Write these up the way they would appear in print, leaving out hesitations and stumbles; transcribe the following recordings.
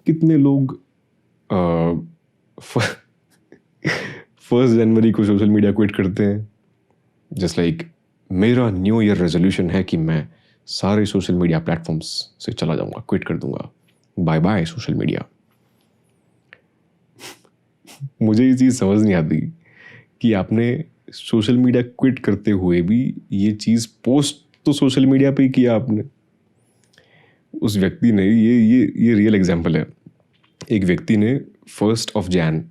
कितने लोग 1 जनवरी को सोशल मीडिया क्विट करते हैं, जस्ट लाइक मेरा न्यू ईयर रेजोल्यूशन है कि मैं सारे सोशल मीडिया प्लेटफॉर्म्स से चला जाऊंगा, क्विट कर दूंगा, बाय बाय सोशल मीडिया। मुझे ये चीज़ समझ नहीं आती कि आपने सोशल मीडिया क्विट करते हुए भी ये चीज़ पोस्ट तो सोशल मीडिया पे ही किया आपने। उस व्यक्ति ने ये रियल एग्जांपल है। एक व्यक्ति ने 1 जनवरी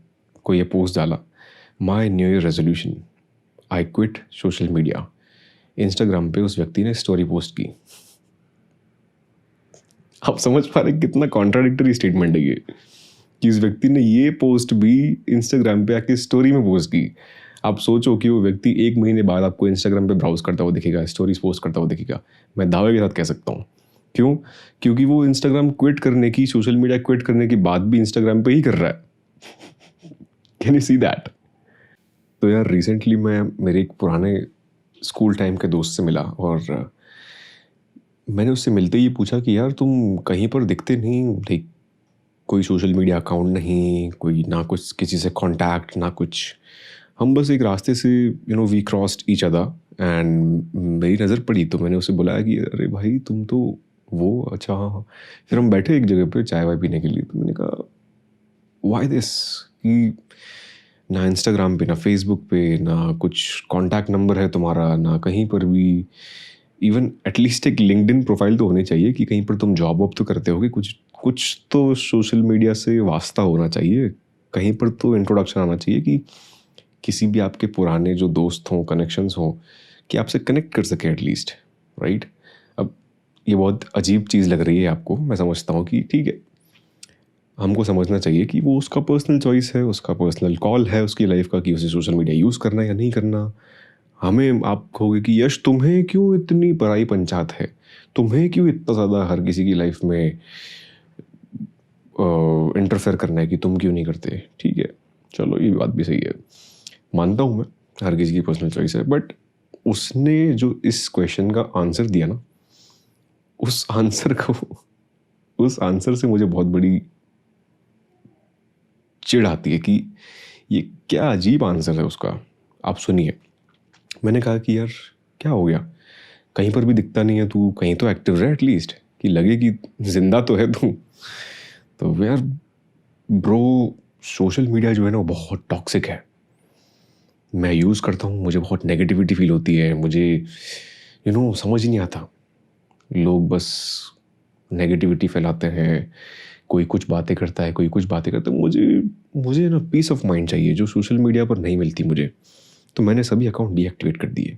को ये पोस्ट डाला, my new year resolution, I quit social media. Instagram पे उस व्यक्ति ने स्टोरी पोस्ट की। आप समझ पा रहे कितना कॉन्ट्राडिक्टरी स्टेटमेंट है ये, कि उस व्यक्ति ने ये पोस्ट भी इंस्टाग्राम पे आके स्टोरी में पोस्ट की। आप सोचो कि वो व्यक्ति 1 महीने बाद आपको इंस्टाग्राम पे ब्राउज करता हुआ दिखेगा, स्टोरीज पोस्ट करता हुआ दिखेगा। मैं दावे के साथ कह सकता हूँ। क्यों? क्योंकि वो इंस्टाग्राम क्विट करने की, सोशल मीडिया क्विट करने के बाद भी इंस्टाग्राम पे ही कर रहा है। Can you see that? तो यार रिसेंटली मैं मेरे एक पुराने स्कूल टाइम के दोस्त से मिला और मैंने उससे मिलते ही पूछा कि यार तुम कहीं पर दिखते नहीं, लाइक कोई सोशल मीडिया अकाउंट नहीं, कोई ना कुछ किसी से कांटेक्ट ना कुछ। हम बस एक रास्ते से we crossed each other and मेरी नज़र पड़ी तो मैंने उसे बुलाया कि अरे भाई तुम तो वो, अच्छा हाँ। फिर हम बैठे एक जगह पे चाय वाय पीने के लिए, तो मैंने कहा व्हाई दिस, कि ना इंस्टाग्राम पे ना फेसबुक पे ना कुछ कांटेक्ट नंबर है तुम्हारा, ना कहीं पर भी इवन एटलीस्ट एक लिंक्डइन प्रोफाइल तो होनी चाहिए कि कहीं पर तुम जॉब वॉब तो करते होगे, कुछ तो सोशल मीडिया से वास्ता होना चाहिए, कहीं पर तो इंट्रोडक्शन आना चाहिए कि किसी भी आपके पुराने जो दोस्त हों, कनेक्शंस हों, कि आपसे कनेक्ट कर सके एटलीस्ट, राइट? अब ये बहुत अजीब चीज़ लग रही है आपको, मैं समझता हूँ कि ठीक है, हमको समझना चाहिए कि वो उसका पर्सनल चॉइस है, उसका पर्सनल कॉल है उसकी लाइफ का कि उसे सोशल मीडिया यूज़ करना है या नहीं करना। हमें आप कहोगे कि यश तुम्हें क्यों इतनी बड़ाई पंचायत है, तुम्हें क्यों इतना ज़्यादा हर किसी की लाइफ में इंटरफेयर करना है कि तुम क्यों नहीं करते? ठीक है, चलो ये बात भी सही है, मानता हूँ मैं हर किसी की पर्सनल चॉइस है, बट उसने जो इस क्वेश्चन का आंसर दिया ना, उस आंसर से मुझे बहुत बड़ी चिढ़ आती है कि ये क्या अजीब आंसर है उसका। आप सुनिए, मैंने कहा कि यार क्या हो गया, कहीं पर भी दिखता नहीं है तू, कहीं तो एक्टिव रहे एटलीस्ट, कि लगे कि जिंदा तो है तू। तो यार ब्रो, सोशल मीडिया जो है ना वो बहुत टॉक्सिक है। मैं यूज़ करता हूँ, मुझे बहुत नेगेटिविटी फील होती है, मुझे समझ ही नहीं आता। लोग बस नेगेटिविटी फैलाते हैं, कोई कुछ बातें करता है, कोई कुछ बातें करता है। मुझे ना पीस ऑफ माइंड चाहिए जो सोशल मीडिया पर नहीं मिलती मुझे। तो मैंने सभी अकाउंट डीएक्टिवेट कर दिए।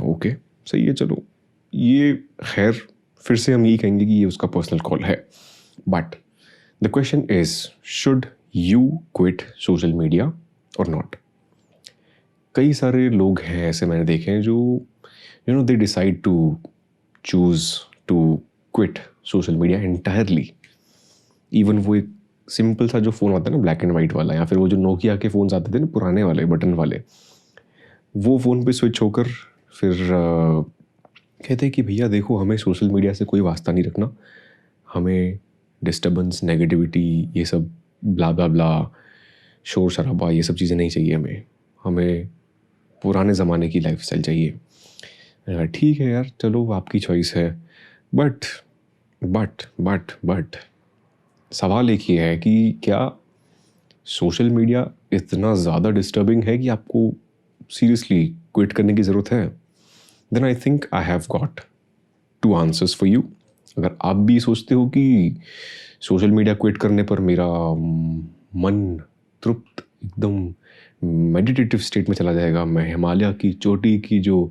ओके सही है, चलो ये खैर फिर से हम यही कहेंगे कि ये उसका पर्सनल कॉल है, but the question is should you quit social media or not? कई सारे लोग हैं ऐसे मैंने देखे हैं जो they decide to choose to quit social media entirely. Even वो एक सिंपल सा जो फ़ोन आता है ना, ब्लैक एंड वाइट वाला, या फिर वो जो नोकिया के फ़ोन्स आते थे ना पुराने वाले बटन वाले, वो फ़ोन पे स्विच होकर फिर कहते हैं कि भैया देखो हमें सोशल मीडिया से कोई वास्ता नहीं रखना, हमें डिस्टर्बेंस, नेगेटिविटी, ये सब ब्ला ब्ला ब्ला, शोर शराबा, ये सब चीज़ें नहीं चाहिए हमें पुराने ज़माने की लाइफस्टाइल चाहिए। ठीक है यार, चलो आपकी चॉइस है, बट सवाल एक ही है कि क्या सोशल मीडिया इतना ज़्यादा डिस्टर्बिंग है कि आपको सीरियसली क्विट करने की ज़रूरत है? Then I think I have got 2 answers for you. अगर आप भी सोचते हो कि सोशल मीडिया क्विट करने पर मेरा मन तृप्त एकदम मेडिटेटिव स्टेट में चला जाएगा, मैं हिमालय की चोटी की जो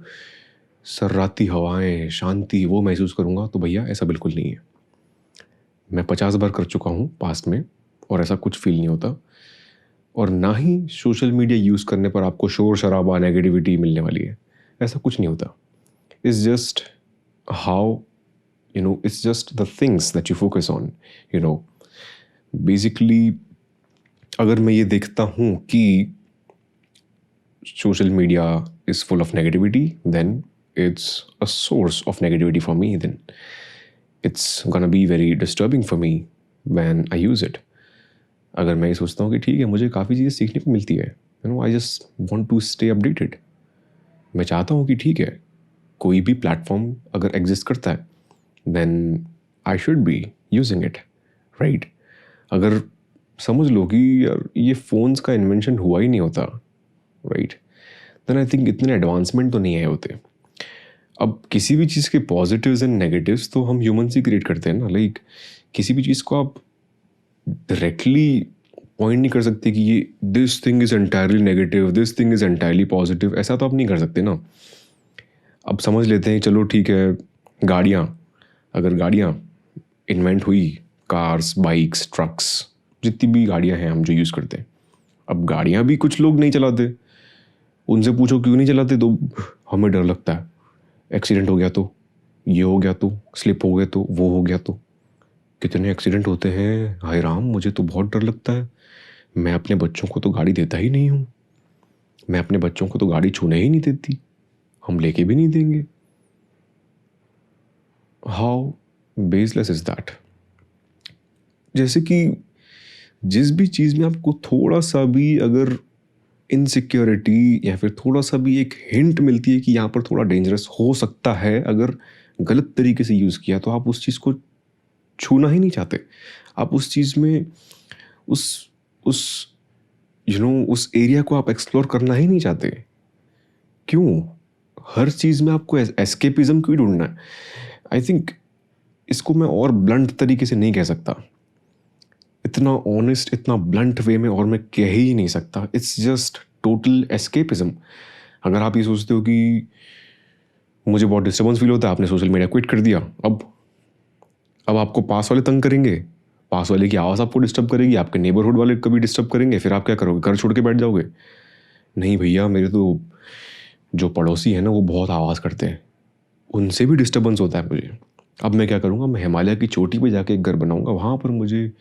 सर्राती हवाएं, शांति वो महसूस करूँगा, तो भैया ऐसा बिल्कुल नहीं है। मैं 50 बार कर चुका हूँ पास्ट में और ऐसा कुछ फील नहीं होता। और ना ही सोशल मीडिया यूज़ करने पर आपको शोर शराबा, नेगेटिविटी मिलने वाली है, ऐसा कुछ नहीं होता। It's just how it's just the things that you focus on, basically। अगर मैं ये देखता हूँ कि social media is full of negativity, then it's a source of negativity for me, then it's gonna be very disturbing for me, when I use it. अगर मैं ये सोचता हूँ कि ठीक है, मुझे काफ़ी चीज़ें सीखने को मिलती है, I just want to stay updated. मैं चाहता हूँ कि ठीक है, कोई भी प्लेटफॉर्म अगर एग्जिस्ट करता है then I should be using it, right. अगर समझ लो कि यार ये फ़ोन्स का इन्वेंशन हुआ ही नहीं होता, राइट, देन आई थिंक इतने एडवांसमेंट तो नहीं आए होते। अब किसी भी चीज़ के पॉजिटिव्स एंड नेगेटिव्स तो हम ह्यूमन ही क्रिएट करते हैं ना। लाइक किसी भी चीज़ को आप डायरेक्टली पॉइंट नहीं कर सकते कि ये this thing is entirely negative, this thing is entirely positive, ऐसा तो आप नहीं कर सकते ना। अब समझ लेते हैं, चलो ठीक है, गाड़ियाँ, अगर गाड़ियाँ इन्वेंट हुई, कार्स, बाइक्स, ट्रक्स, जितनी भी गाड़ियाँ हैं हम जो यूज़ करते हैं, अब गाड़ियाँ भी कुछ लोग नहीं चलाते। उनसे पूछो क्यों नहीं चलाते, तो हमें डर लगता है, एक्सीडेंट हो गया तो, ये हो गया तो, स्लिप हो गया तो, वो हो गया तो। कितने एक्सीडेंट होते हैं, हाय राम, मुझे तो बहुत डर लगता है। मैं अपने बच्चों को तो गाड़ी देता ही नहीं हूँ, मैं अपने बच्चों को तो गाड़ी छूने ही नहीं देती, हम लेके भी नहीं देंगे। How baseless is that. जैसे कि जिस भी चीज़ में आपको थोड़ा सा भी अगर इनसिक्योरिटी या फिर थोड़ा सा भी एक हिंट मिलती है कि यहाँ पर थोड़ा डेंजरस हो सकता है, अगर गलत तरीके से यूज़ किया, तो आप उस चीज़ को छूना ही नहीं चाहते। आप उस चीज़ में उस उस एरिया को आप एक्सप्लोर करना ही नहीं चाहते। क्यों? हर चीज़ में आपको एस्केपिज्म क्यों ढूंढना है? आई थिंक इसको मैं और ब्लंट तरीके से नहीं कह सकता, इतना ऑनेस्ट, इतना ब्लंट वे में और मैं कह ही नहीं सकता। It's just total escapism. अगर आप ये सोचते हो कि मुझे बहुत डिस्टर्बेंस फील होता है, आपने सोशल मीडिया क्विट कर दिया, अब आपको पास वाले तंग करेंगे, पास वाले की आवाज़ आपको डिस्टर्ब करेगी, आपके नेबरहुड वाले कभी डिस्टर्ब करेंगे, फिर आप क्या करोगे, घर छोड़ के बैठ जाओगे? नहीं भैया, मेरे तो जो पड़ोसी हैं ना वो बहुत आवाज़ करते हैं, उनसे भी डिस्टर्बेंस होता है मुझे। अब मैं क्या करूँगा, मैं हिमालय की चोटी पे जाके एक घर बनाऊँगा, वहाँ पर मुझे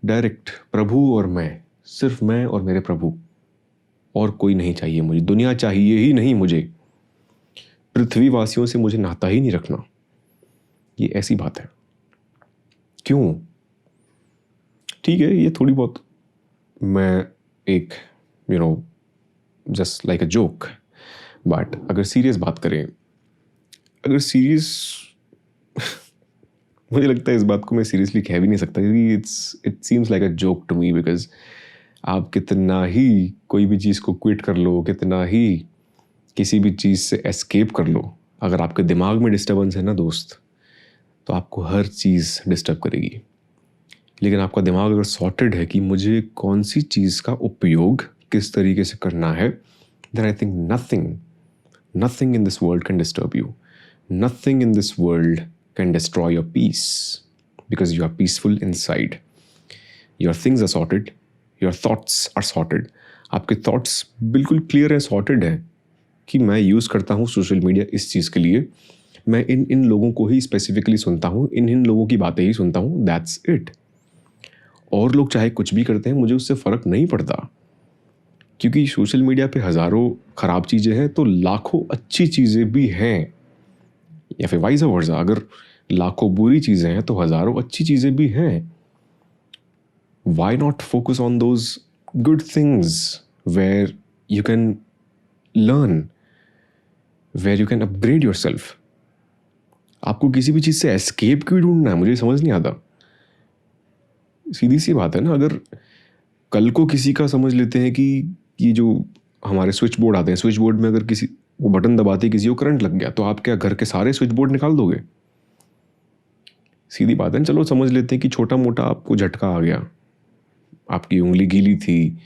डायरेक्ट प्रभु और मैं, सिर्फ मैं और मेरे प्रभु, और कोई नहीं चाहिए मुझे, दुनिया चाहिए ही नहीं मुझे, पृथ्वीवासियों से मुझे नाता ही नहीं रखना। ये ऐसी बात है। क्यों? ठीक है, ये थोड़ी बहुत मैं एक just like a joke, but अगर सीरियस बात करें, अगर सीरियस मुझे लगता है इस बात को मैं सीरियसली कह भी नहीं सकता, क्योंकि it seems like a joke to me. Because आप कितना ही कोई भी चीज़ को क्विट कर लो, कितना ही किसी भी चीज़ से एस्केप कर लो, अगर आपके दिमाग में डिस्टर्बेंस है ना दोस्त, तो आपको हर चीज़ डिस्टर्ब करेगी। लेकिन आपका दिमाग अगर सॉर्टेड है कि मुझे कौन सी चीज़ का उपयोग किस तरीके से करना है, then I think nothing in this world can disturb you, nothing in this world can destroy your peace, because you are peaceful inside, your things are sorted, your thoughts are sorted. आपके thoughts बिल्कुल clear है, sorted है कि मैं use करता हूँ social media इस चीज़ के लिए, मैं इन लोगों को ही स्पेसिफिकली सुनता हूँ, इन लोगों की बातें ही सुनता हूँ, दैट्स इट। और लोग चाहे कुछ भी करते हैं, मुझे उससे फ़र्क नहीं पड़ता, क्योंकि सोशल मीडिया पे हज़ारों ख़राब चीज़ें हैं तो लाखों अच्छी चीज़ें भी हैं, या फिर वाइस वर्सा, अगर लाखों बुरी चीज़ें हैं तो हज़ारों अच्छी चीज़ें भी हैं। Why not focus on those good things where you can learn, where you can upgrade yourself. आपको किसी भी चीज़ से एस्केप क्यों ढूंढना है, मुझे समझ नहीं आता। सीधी सी बात है ना, अगर कल को किसी का समझ लेते हैं कि ये जो हमारे स्विच बोर्ड आते हैं, स्विच बोर्ड में अगर किसी वो बटन दबाते किसी को करंट लग गया, तो आप क्या घर के सारे स्विच बोर्ड निकाल दोगे? सीधी बात है। चलो समझ लेते हैं कि छोटा मोटा आपको झटका आ गया, आपकी उंगली गीली थी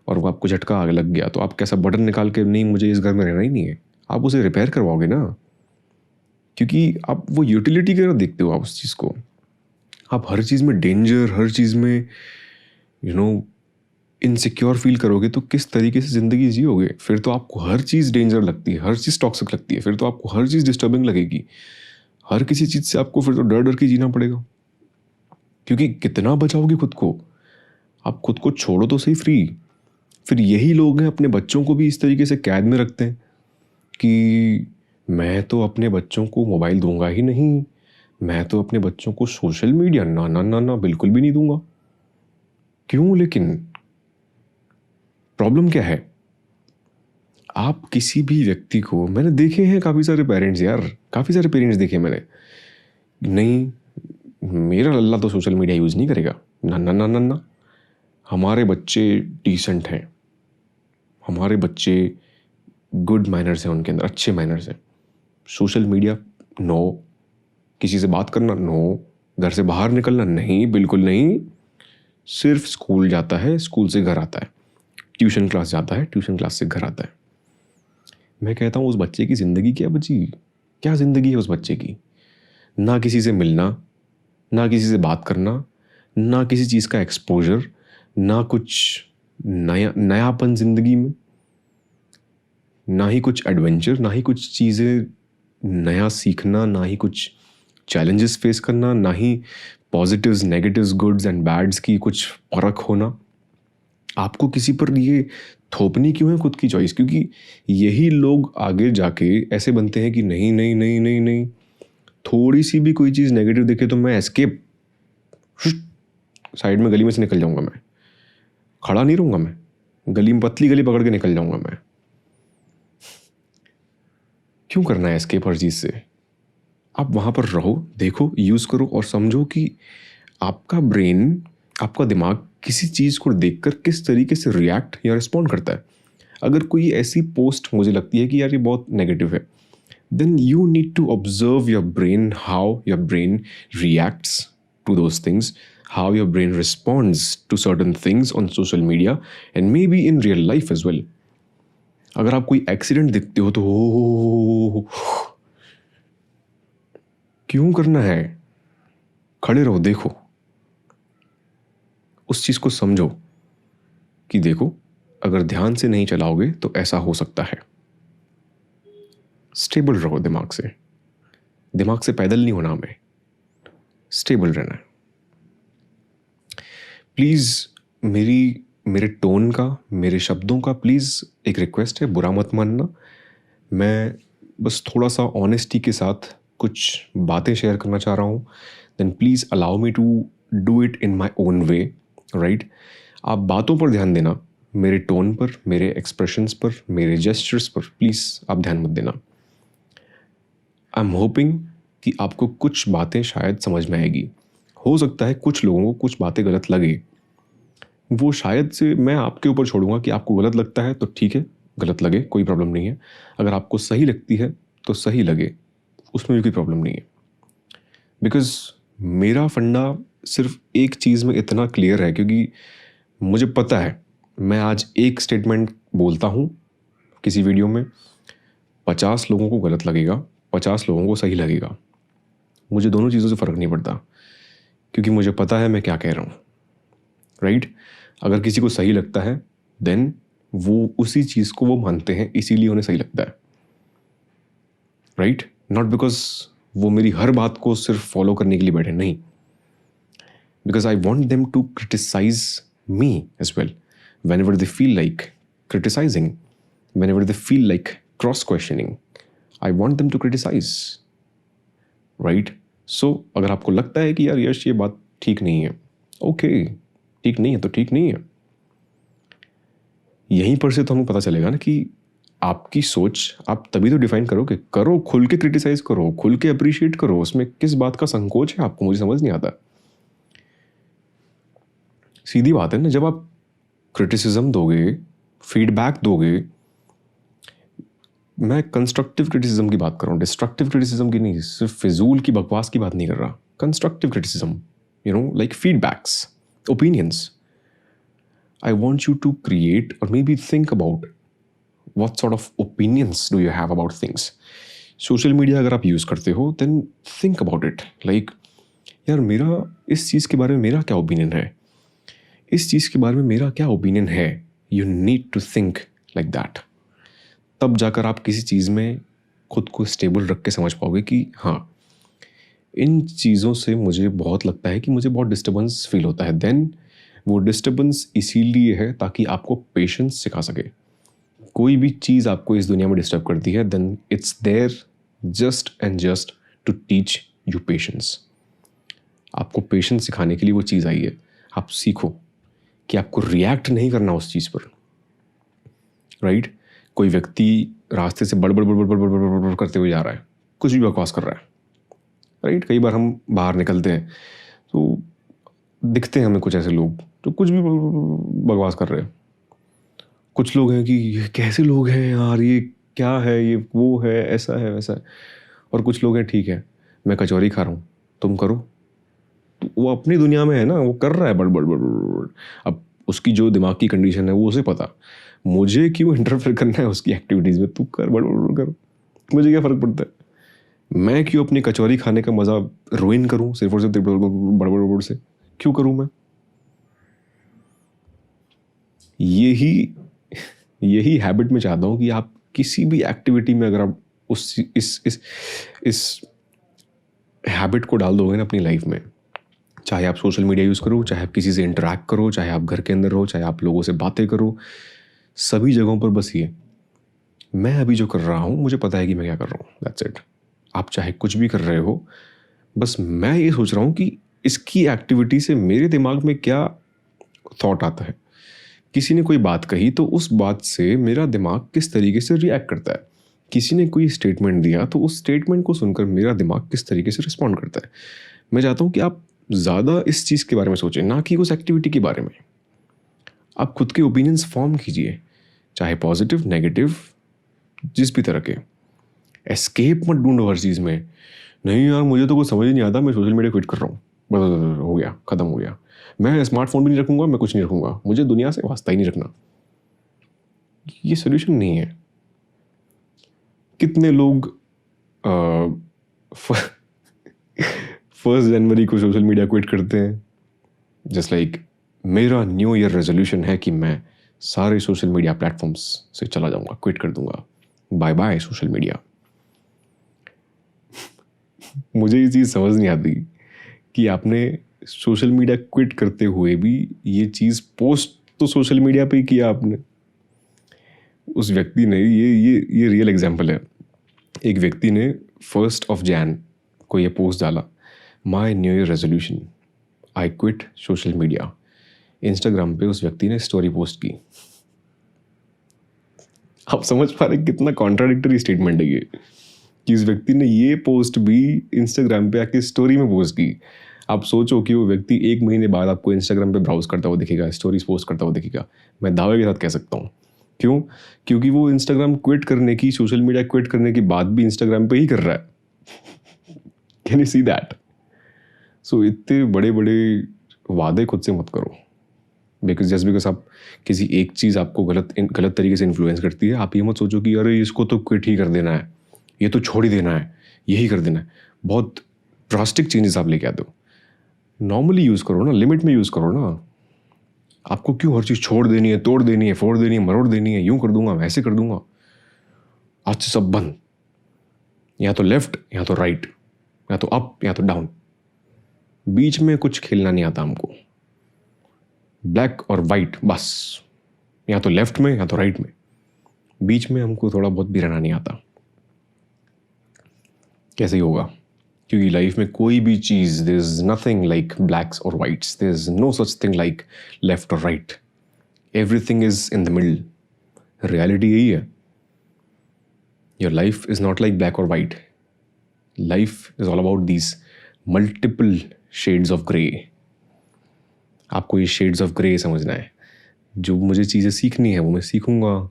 और वो आपको झटका आ लग गया, तो आप कैसा बटन निकाल के, नहीं मुझे इस घर में रहना ही नहीं है, आप उसे रिपेयर करवाओगे ना, क्योंकि आप वो यूटिलिटी की तरह देखते हो आप उस चीज़ को। आप हर चीज़ में डेंजर, हर चीज़ में इनसिक्योर फील करोगे तो किस तरीके से ज़िंदगी जियोगे? फिर तो आपको हर चीज़ डेंजर लगती है, हर चीज़ टॉक्सिक लगती है, फिर तो आपको हर चीज़ डिस्टर्बिंग लगेगी, हर किसी चीज़ से आपको फिर तो डर डर के जीना पड़ेगा, क्योंकि कितना बचाओगे खुद को? आप खुद को छोड़ो तो सही फ्री। फिर यही लोग हैं अपने बच्चों को भी इस तरीके से कैद में रखते हैं कि मैं तो अपने बच्चों को मोबाइल दूंगा ही नहीं, मैं तो अपने बच्चों को सोशल मीडिया ना ना ना ना बिल्कुल भी नहीं दूंगा। क्यों? लेकिन प्रॉब्लम क्या है? आप किसी भी व्यक्ति को, मैंने देखे हैं काफ़ी सारे पेरेंट्स यार, काफ़ी सारे पेरेंट्स देखे मैंने, नहीं मेरा लल्ला तो सोशल मीडिया यूज़ नहीं करेगा, ना ना ना ना ना, हमारे बच्चे डिसेंट हैं, हमारे बच्चे गुड मैनर्स हैं, उनके अंदर अच्छे मैनर्स हैं, सोशल मीडिया नो, किसी से बात करना नो, घर से बाहर निकलना नहीं, बिल्कुल नहीं, सिर्फ स्कूल जाता है, स्कूल से घर आता है, ट्यूशन क्लास जाता है, ट्यूशन क्लास से घर आता है। मैं कहता हूँ उस बच्चे की ज़िंदगी क्या बची? क्या ज़िंदगी है उस बच्चे की? ना किसी से मिलना, ना किसी से बात करना, ना किसी चीज़ का एक्सपोजर, ना कुछ नयापन ज़िंदगी में, ना ही कुछ एडवेंचर, ना ही कुछ चीज़ें नया सीखना, ना ही कुछ चैलेंजेस फेस करना, ना ही positives negatives goods and bads की कुछ फ़र्क होना। आपको किसी पर ये थोपनी क्यों है खुद की चॉइस? क्योंकि यही लोग आगे जाके ऐसे बनते हैं कि नहीं नहीं नहीं नहीं नहीं, थोड़ी सी भी कोई चीज़ नेगेटिव दिखे तो मैं एस्केप, साइड में गली में से निकल जाऊंगा, मैं खड़ा नहीं रहूंगा, मैं गली में पतली गली पकड़ के निकल जाऊंगा मैं। क्यों करना है एस्केप हर चीज़ से? आप वहाँ पर रहो, देखो, यूज़ करो और समझो कि आपका ब्रेन, आपका दिमाग किसी चीज़ को देखकर किस तरीके से रिएक्ट या रिस्पॉन्ड करता है। अगर कोई ऐसी पोस्ट मुझे लगती है कि यार ये बहुत नेगेटिव है, then you need to observe your brain, how your brain reacts to those things, how your brain responds to certain things on social media and maybe in real life as well. अगर आप कोई accident देखते हो तो हो, क्यों करना है? खड़े रहो, देखो, उस चीज़ को समझो कि देखो, अगर ध्यान से नहीं चलाओगे तो ऐसा हो सकता है। स्टेबल रहो दिमाग से पैदल नहीं होना हमें, स्टेबल रहना है। प्लीज़ मेरे टोन का, मेरे शब्दों का प्लीज़ एक रिक्वेस्ट है, बुरा मत मानना। मैं बस थोड़ा सा ऑनेस्टी के साथ कुछ बातें शेयर करना चाह रहा हूँ। Then please allow me to do it in my own way, right? आप बातों पर ध्यान देना, मेरे टोन पर, मेरे एक्सप्रेशंस पर, मेरे जेस्चर्स पर प्लीज़ आप ध्यान मत देना। आई एम होपिंग कि आपको कुछ बातें शायद समझ में आएगी। हो सकता है कुछ लोगों को कुछ बातें गलत लगे, वो शायद से मैं आपके ऊपर छोड़ूंगा कि आपको गलत लगता है तो ठीक है, गलत लगे, कोई प्रॉब्लम नहीं है। अगर आपको सही लगती है तो सही लगे, उसमें भी कोई प्रॉब्लम नहीं है। बिकॉज मेरा फंडा सिर्फ एक चीज़ में इतना क्लियर है, क्योंकि मुझे पता है मैं आज एक स्टेटमेंट बोलता हूँ किसी वीडियो में, 50 लोगों को गलत लगेगा, 50 लोगों को सही लगेगा। मुझे दोनों चीज़ों से फ़र्क नहीं पड़ता, क्योंकि मुझे पता है मैं क्या कह रहा हूँ, राइट? अगर किसी को सही लगता है देन वो उसी चीज़ को वो मानते हैं, इसीलिए उन्हें सही लगता है, राइट? नॉट बिकॉज वो मेरी हर बात को सिर्फ फॉलो करने के लिए बैठे, नहीं, because I want them to criticise me as well whenever they feel like criticizing, whenever they feel like cross questioning, I want them to criticize, right? So अगर आपको लगता है कि यार यश ये बात ठीक नहीं है, ओके, ठीक नहीं है तो ठीक नहीं है। यहीं पर से तो हमें पता चलेगा ना कि आपकी सोच आप तभी तो डिफाइन करोगे। करो, खुल के क्रिटिसाइज करो, खुल के अप्रिशिएट करो, उसमें किस बात का संकोच है आपको? मुझे समझ नहीं आता। सीधी बात है ना, जब आप क्रिटिसिज्म दोगे, फीडबैक दोगे, मैं कंस्ट्रक्टिव क्रिटिसिज्म की बात कर रहा हूँ, डिस्ट्रक्टिव क्रिटिसिज्म की नहीं, सिर्फ फिजूल की बकवास की बात नहीं कर रहा। Constructive criticism, you know, like feedbacks, opinions. I want you to create or maybe think about what sort of opinions do you have about things. Social media अगर आप यूज़ करते हो then think about it. Like, यार मेरा इस चीज़ के बारे में मेरा क्या ओपिनियन है, इस चीज़ के बारे में मेरा क्या ओपिनियन है। You need to think like that. तब जाकर आप किसी चीज़ में खुद को स्टेबल रख के समझ पाओगे कि हाँ, इन चीज़ों से मुझे बहुत लगता है कि मुझे बहुत डिस्टर्बेंस फील होता है। देन वो डिस्टर्बेंस इसीलिए है ताकि आपको पेशेंस सिखा सके। कोई भी चीज़ आपको इस दुनिया में डिस्टर्ब करती है then it's there just and just to teach you patience. आपको पेशेंस सिखाने के लिए वो चीज़ आई है। आप सीखो कि आपको रिएक्ट नहीं करना उस चीज़ पर, राइट? कोई व्यक्ति रास्ते से बड़बड़ बड़बड़ बड़बड़ बड़बड़ करते हुए जा रहा है, कुछ भी बकवास कर रहा है, राइट? कई बार हम बाहर निकलते हैं तो दिखते हैं हमें कुछ ऐसे लोग जो कुछ भी बकवास कर रहे हैं। कुछ लोग हैं कि ये कैसे लोग हैं यार, ये क्या है, ये वो है, ऐसा है वैसा है। और कुछ लोग हैं, ठीक है मैं कचौरी खा रहा हूँ, तुम करो। तो वो अपनी दुनिया में है ना, वो कर रहा है बड़बड़ बड़बड़। अब उसकी जो दिमाग की कंडीशन है वो उसे पता, मुझे क्यों इंटरफेयर करना है उसकी एक्टिविटीज़ में? तू कर, बड़बड़ कर, मुझे क्या फ़र्क पड़ता है? मैं क्यों अपनी कचौरी खाने का मज़ा रुइन करूँ सिर्फ और सिर्फ बड़बड़ से? क्यों करूँ मैं? यही हैबिट में चाहता हूँ कि आप किसी भी एक्टिविटी में अगर आप उस इस हैबिट को डाल दोगे ना अपनी लाइफ में, चाहे आप सोशल मीडिया यूज़ करो, चाहे आप किसी से इंटरैक्ट करो, चाहे आप घर के अंदर रहो, चाहे आप लोगों से बातें करो, सभी जगहों पर बस ये, मैं अभी जो कर रहा हूँ मुझे पता है कि मैं क्या कर रहा हूँ, दैट्स इट। आप चाहे कुछ भी कर रहे हो, बस मैं ये सोच रहा हूँ कि इसकी एक्टिविटी से मेरे दिमाग में क्या थॉट आता है। किसी ने कोई बात कही तो उस बात से मेरा दिमाग किस तरीके से रिएक्ट करता है। किसी ने कोई स्टेटमेंट दिया तो उस स्टेटमेंट को सुनकर मेरा दिमाग किस तरीके से रिस्पॉन्ड करता है। मैं चाहता हूँ कि आप ज़्यादा इस चीज़ के बारे में सोचें, ना कि उस एक्टिविटी के बारे में। आप खुद के ओपिनियंस फॉर्म कीजिए, चाहे पॉजिटिव नेगेटिव जिस भी तरह के। एस्केप मत ढूंढो हर चीज़ में, नहीं यार मुझे तो कुछ समझ ही नहीं आता, मैं सोशल मीडिया क्विट कर रहा हूँ, बस हो गया, ख़त्म हो गया, मैं स्मार्टफोन भी नहीं रखूँगा, मैं कुछ नहीं रखूँगा, मुझे दुनिया से वास्ता ही नहीं रखना। ये सोल्यूशन नहीं है। कितने लोग 1 जनवरी को सोशल मीडिया क्विट करते हैं, जस्ट लाइक मेरा न्यू ईयर रेजोल्यूशन है कि मैं सारे सोशल मीडिया प्लेटफॉर्म्स से चला जाऊंगा, क्विट कर दूंगा, बाय बाय सोशल मीडिया। मुझे ये चीज़ समझ नहीं आती कि आपने सोशल मीडिया क्विट करते हुए भी ये चीज़ पोस्ट तो सोशल मीडिया पे ही किया आपने। उस व्यक्ति ने ये रियल एग्जांपल है। एक व्यक्ति ने 1 जनवरी को ये पोस्ट डाला, my new year resolution, I quit social media. Instagram पे उस व्यक्ति ने स्टोरी पोस्ट की। आप समझ पा रहे कितना कॉन्ट्राडिक्टरी स्टेटमेंट है ये, कि इस व्यक्ति ने ये पोस्ट भी इंस्टाग्राम पे आके स्टोरी में पोस्ट की। आप सोचो कि वो व्यक्ति 1 महीने बाद आपको इंस्टाग्राम पे ब्राउज करता हुआ दिखेगा, स्टोरीज पोस्ट करता हुआ दिखेगा। मैं दावे के साथ कह सकता हूँ। क्यों? क्योंकि वो इंस्टाग्राम क्विट करने की, सोशल मीडिया क्विट करने के बाद भी इंस्टाग्राम पे ही कर रहा है। Can you see that? So इतने बड़े बड़े वादे खुद से मत करो, बिकॉज आप किसी एक चीज़ आपको गलत तरीके से इन्फ्लुएंस करती है, आप ये मत सोचो कि अरे इसको तो क्विट ही कर देना है, ये तो छोड़ ही देना है, यही कर देना है। बहुत ड्रास्टिक चेंजेस आप लेके आते हो। नॉर्मली यूज़ करो ना, लिमिट में यूज़ करो ना। आपको क्यों हर चीज़ छोड़ देनी है, तोड़ देनी है, फोड़ देनी है, मरोड़ देनी है, यूँ कर दूंगा, वैसे कर दूंगा। आज से सब बंद, या तो लेफ्ट या तो राइट, या तो अप या तो डाउन, बीच में कुछ खेलना नहीं आता हमको। ब्लैक और वाइट बस, या तो लेफ्ट में या तो राइट में, बीच में हमको थोड़ा बहुत भी रहना नहीं आता। कैसे ही होगा? क्योंकि लाइफ में कोई भी चीज़, there is nothing like blacks और whites, there is no such thing like left और right, everything is in the middle. Reality यही है। Your life is not like black और white, life is all about these multiple shades of grey. आपको ये shades of grey समझना है। जो मुझे चीज़ें सीखनी है वो मैं सीखूंगा,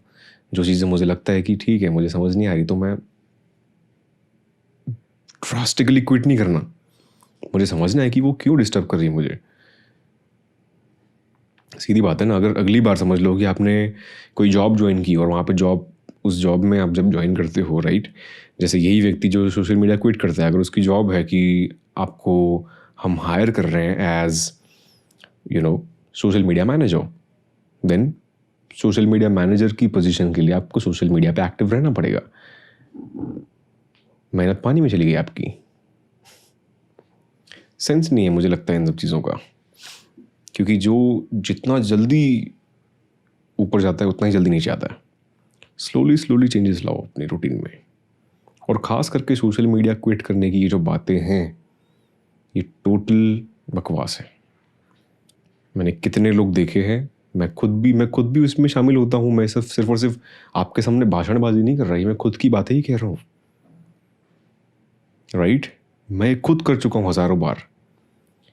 जो चीज़ें मुझे लगता है कि ठीक है मुझे समझ नहीं आ रही तो मैं ड्रास्टिकली क्विट नहीं करना। मुझे समझना है कि वो क्यों डिस्टर्ब कर रही है मुझे। सीधी बात है ना, अगर अगली बार समझ लो कि आपने कोई जॉब ज्वाइन की और वहाँ पे उस जॉब में आप जब ज्वाइन करते हो, राइट, जैसे यही व्यक्ति जो सोशल मीडिया क्विट करता है, अगर उसकी जॉब है कि आपको हम हायर कर रहे हैं as social media manager, then social media manager की पोजीशन के लिए आपको सोशल मीडिया पे एक्टिव रहना पड़ेगा। मेहनत पानी में चली गई आपकी। सेंस नहीं है मुझे लगता है इन सब चीज़ों का, क्योंकि जो जितना जल्दी ऊपर जाता है उतना ही जल्दी नीचे आता है। स्लोली चेंजेस लाओ अपने रूटीन में। और ख़ास करके सोशल मीडिया क्विट करने की ये जो बातें हैं, ये टोटल बकवास है। मैंने कितने लोग देखे हैं, मैं खुद भी उसमें शामिल होता हूँ। मैं सिर्फ और सिर्फ आपके सामने भाषणबाजी नहीं कर रही, मैं खुद की बातें ही कह रहा हूँ, राइट? मैं खुद कर चुका हूँ हज़ारों बार।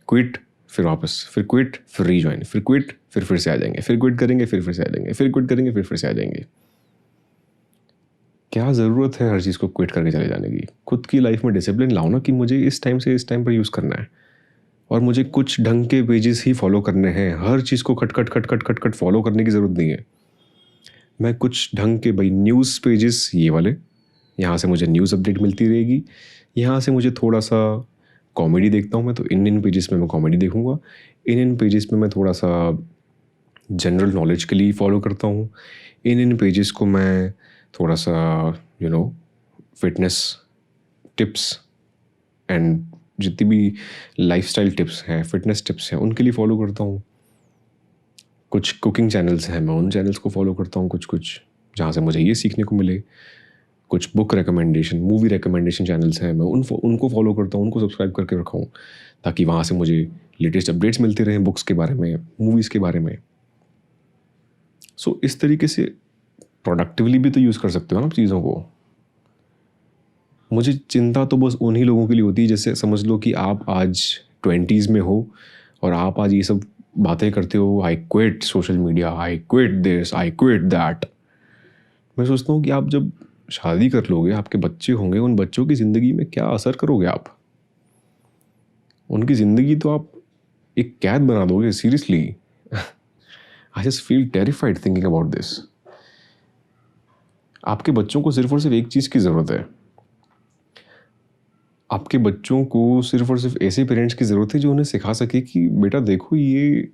क्विट, फिर वापस, फिर क्विट, फिर रीजॉइन, फिर क्विट, फिर से आ जाएंगे, फिर क्विट करेंगे, फिर से आ जाएंगे, फिर क्विट करेंगे, फिर से आ जाएंगे। क्या ज़रूरत है हर चीज़ को क्विट करके चले जाने की? खुद की लाइफ में डिसिप्लिन लाओ ना कि मुझे इस टाइम से इस टाइम पर यूज़ करना है और मुझे कुछ ढंग के पेजेस ही फॉलो करने हैं। हर चीज़ को खट फॉलो करने की ज़रूरत नहीं है। मैं कुछ ढंग के भाई न्यूज़ पेजेस, ये वाले, यहाँ से मुझे न्यूज़ अपडेट मिलती रहेगी। यहाँ से मुझे थोड़ा सा कॉमेडी देखता हूँ मैं, तो इन पेजेस में मैं कॉमेडी देखूँगा। इन पेजेस में मैं थोड़ा सा जनरल नॉलेज के लिए फॉलो करता हूँ। इन पेजेस को मैं थोड़ा सा फिटनेस टिप्स एंड जितनी भी लाइफस्टाइल टिप्स हैं, फिटनेस टिप्स हैं, उनके लिए फॉलो करता हूँ। कुछ कुकिंग चैनल्स हैं, मैं उन चैनल्स को फॉलो करता हूँ, कुछ जहाँ से मुझे ये सीखने को मिले। कुछ book recommendation, movie recommendation channels हैं, मैं उनको फॉलो करता हूँ, उनको सब्सक्राइब करके रखा हूँ, ताकि वहाँ से मुझे लेटेस्ट अपडेट्स मिलते रहें बुक्स के बारे में, मूवीज़ के बारे में। सो इस तरीके से प्रोडक्टिवली भी तो यूज़ कर सकते हो ना आप चीज़ों को। मुझे चिंता तो बस उन्हीं लोगों के लिए होती है, जैसे समझ लो कि आप आज 20s में हो और आप आज ये सब बातें करते हो, I quit social media, I quit this, I quit that. मैं सोचता हूँ कि आप जब शादी कर लोगे, आपके बच्चे होंगे, उन बच्चों की ज़िंदगी में क्या असर करोगे आप? उनकी ज़िंदगी तो आप एक कैद बना दोगे, seriously. I just feel terrified thinking about this. आपके बच्चों को सिर्फ और सिर्फ एक चीज़ की ज़रूरत है। आपके बच्चों को सिर्फ और सिर्फ ऐसे पेरेंट्स की ज़रूरत है जो उन्हें सिखा सके कि बेटा देखो, ये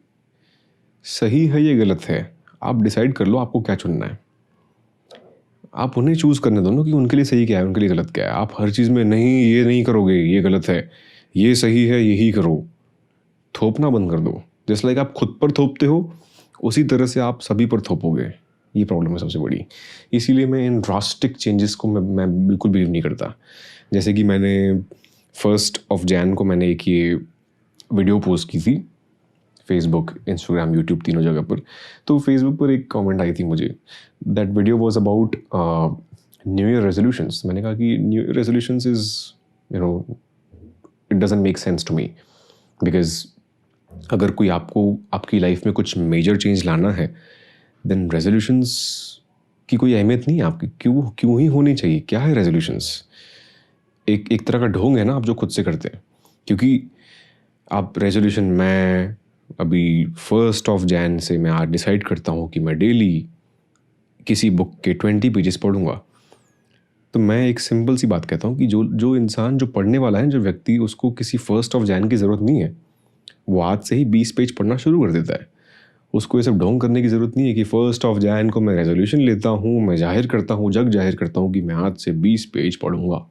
सही है, ये गलत है, आप डिसाइड कर लो आपको क्या चुनना है। आप उन्हें चूज़ करने दो ना कि उनके लिए सही क्या है, उनके लिए गलत क्या है। आप हर चीज़ में नहीं, ये नहीं करोगे, ये गलत है, ये सही है, यही करो, थोपना बंद कर दो। जैसे लाइक आप खुद पर थोपते हो, उसी तरह से आप सभी पर थोपोगे। ये प्रॉब्लम है सबसे बड़ी। इसीलिए मैं इन ड्रास्टिक चेंजेस को मैं बिल्कुल बिलीव नहीं करता। जैसे कि मैंने 1 जनवरी को मैंने एक ये वीडियो पोस्ट की थी फेसबुक, इंस्टाग्राम, यूट्यूब, तीनों जगह पर। तो फेसबुक पर एक कमेंट आई थी मुझे, that video was about new year resolutions. मैंने कहा कि new year resolutions is it doesn't make sense to me, because अगर कोई आपको आपकी लाइफ में कुछ मेजर चेंज लाना है, देन रेजोल्यूशंस की कोई अहमियत नहीं है आपकी। क्यों ही होनी चाहिए? क्या है रेजोल्यूशंस? एक तरह का ढोंग है ना आप जो खुद से करते हैं। क्योंकि आप रेजोल्यूशन, मैं अभी 1 जनवरी से मैं आज डिसाइड करता हूँ कि मैं डेली किसी बुक के 20 पेजेस पढ़ूंगा। तो मैं एक सिंपल सी बात कहता हूँ कि जो इंसान, जो पढ़ने वाला है, जो व्यक्ति, उसको किसी 1 जनवरी की ज़रूरत नहीं है। वो आज से ही 20 पेज पढ़ना शुरू कर देता है। उसको ये सब ढोंग करने की ज़रूरत नहीं है कि 1 जनवरी को मैं रेजोल्यूशन लेता हूँ, मैं जाहिर करता हूँ, जाहिर करता हूँ कि मैं आज से 20 पेज पढ़ूंगा।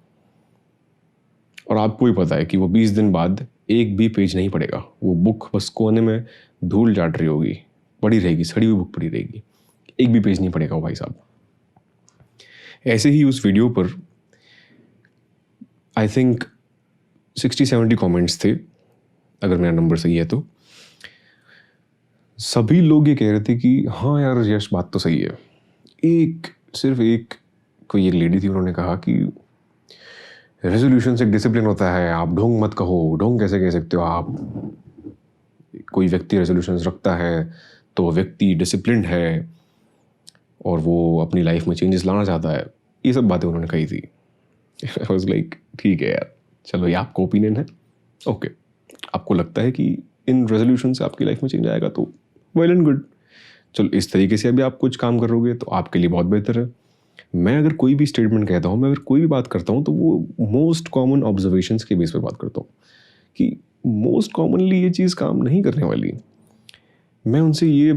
और आपको ही पता है कि वो 20 दिन बाद एक भी पेज नहीं पड़ेगा। वो बुक बस कोने में धूल चाट रही होगी, पड़ी रहेगी, सड़ी हुई बुक पड़ी रहेगी, एक भी पेज नहीं पड़ेगा वो भाई साहब। ऐसे ही उस वीडियो पर आई थिंक 60-70 कमेंट्स थे, अगर मेरा नंबर सही है तो। सभी लोग ये कह रहे थे कि हाँ यार यश, बात तो सही है। सिर्फ एक कोई एक लेडी थी, उन्होंने कहा कि रेजोल्यूशन से एक डिसिप्लिन होता है, आप ढोंग मत कहो। ढोंग कैसे कह सकते हो आप? कोई व्यक्ति रेजोल्यूशन रखता है तो व्यक्ति डिसिप्लिन्ड है और वो अपनी लाइफ में चेंजेस लाना चाहता है। ये सब बातें उन्होंने कही थी। आई वाज लाइक, ठीक है यार, चलो ये आपका ओपिनियन है, ओके। आपको लगता है कि इन रेजोल्यूशन से आपकी लाइफ में चेंज आएगा तो वेल एंड गुड। चलो इस तरीके से अभी आप कुछ काम करोगे तो आपके लिए बहुत बेहतर है। मैं अगर कोई भी स्टेटमेंट कहता हूँ, मैं अगर कोई भी बात करता हूँ, तो वो मोस्ट कॉमन ऑब्जर्वेशंस के बेस पर बात करता हूँ कि मोस्ट कॉमनली ये चीज़ काम नहीं करने वाली। मैं उनसे ये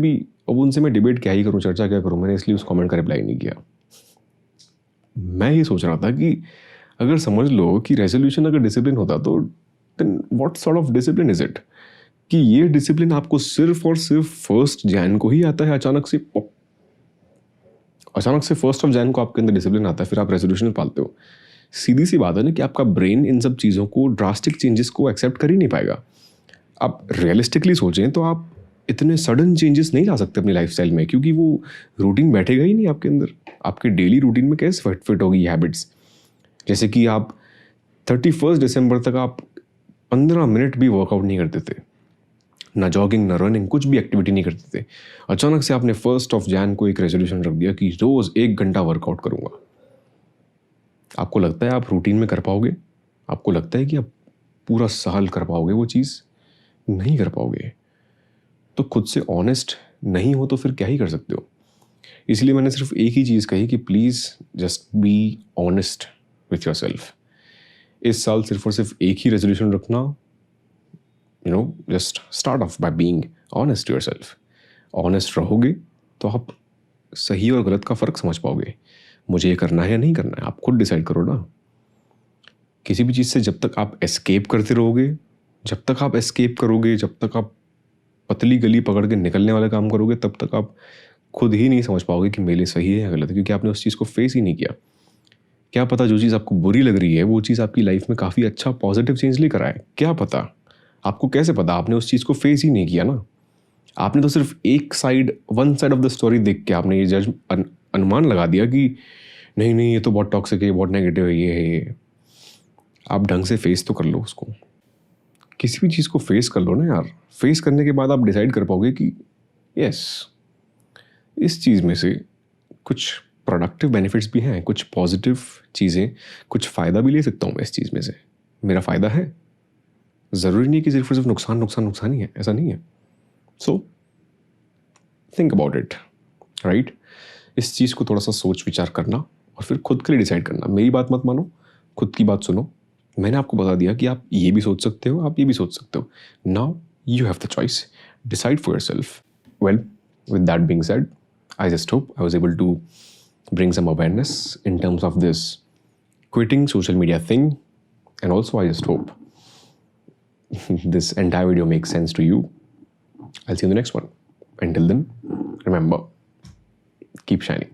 अब उनसे मैं डिबेट क्या ही करूँ, चर्चा क्या करूँ? मैंने इसलिए उस कमेंट का रिप्लाई नहीं किया। मैं ये सोच रहा था कि अगर समझ लो कि रेजोल्यूशन अगर डिसिप्लिन होता तो then what sort of discipline is it? कि ये डिसिप्लिन आपको सिर्फ और सिर्फ 1 जनवरी को ही आता है अचानक से 1 जनवरी को आपके अंदर डिसिप्लिन आता है, फिर आप रेजोल्यूशन पालते हो। सीधी सी बात है ना कि आपका ब्रेन इन सब चीज़ों को, ड्रास्टिक चेंजेस को एक्सेप्ट कर ही नहीं पाएगा। आप रियलिस्टिकली सोचें तो आप इतने सडन चेंजेस नहीं ला सकते अपनी लाइफस्टाइल में, क्योंकि वो रूटीन बैठेगा ही नहीं आपके अंदर। आपके डेली रूटीन में कैसे फिट होगी ये हैबिट्स? जैसे कि आप 31 दिसंबर तक आप 15 मिनट भी वर्कआउट नहीं करते थे, ना जॉगिंग ना रनिंग, कुछ भी एक्टिविटी नहीं करते थे। अचानक से आपने 1 जनवरी को एक रेजोल्यूशन रख दिया कि रोज़ 1 घंटा वर्कआउट करूँगा। आपको लगता है आप रूटीन में कर पाओगे? आपको लगता है कि आप पूरा साल कर पाओगे वो चीज़? नहीं कर पाओगे। तो खुद से ऑनेस्ट नहीं हो तो फिर क्या ही कर सकते हो? इसलिए मैंने सिर्फ एक ही चीज़ कही कि please just be honest with yourself. इस साल सिर्फ और सिर्फ एक ही रेजोल्यूशन रखना, just start off by being honest to yourself. Honest रहोगे तो आप सही और गलत का फ़र्क समझ पाओगे। मुझे ये करना है या नहीं करना है, आप खुद डिसाइड करो ना। किसी भी चीज़ से जब तक आप एस्केप करते रहोगे, जब तक आप एस्केप करोगे, जब तक आप पतली गली पकड़ के निकलने वाला काम करोगे, तब तक आप खुद ही नहीं समझ पाओगे कि मेरे लिए सही है या गलत है, क्योंकि आपने उस चीज़ को फेस ही नहीं किया। क्या पता जो चीज़ आपको बुरी लग रही है वो चीज़ आपकी लाइफ में काफ़ी अच्छा पॉजिटिव चेंज लेकर आए। क्या पता? आपको कैसे पता? आपने उस चीज़ को फेस ही नहीं किया ना। आपने तो सिर्फ one side of the story देख के आपने ये अनुमान लगा दिया कि नहीं ये तो बहुत टॉक्सिक है, बहुत नेगेटिव है, ये है ये। आप ढंग से फेस तो कर लो उसको। किसी भी चीज़ को फेस कर लो ना यार। फेस करने के बाद आप डिसाइड कर पाओगे कि यस, इस चीज़ में से कुछ प्रोडक्टिव बेनिफिट्स भी हैं, कुछ पॉजिटिव चीज़ें, कुछ फ़ायदा भी ले सकता हूँ मैं इस चीज़ में से। मेरा फ़ायदा है। ज़रूरी नहीं कि सिर्फ और सिर्फ नुकसान ही है, ऐसा नहीं है। So think about it, right? इस चीज़ को थोड़ा सा सोच विचार करना और फिर खुद के लिए डिसाइड करना। मेरी बात मत मानो, खुद की बात सुनो। मैंने आपको बता दिया कि आप ये भी सोच सकते हो, आप ये भी सोच सकते हो। Now you have the choice, decide for yourself. Well, with that being said, I just hope I was able to bring some awareness in terms of this quitting social media thing. And also, I just hope this entire video makes sense to you. I'll see you in the next one. Until then, remember, keep shining.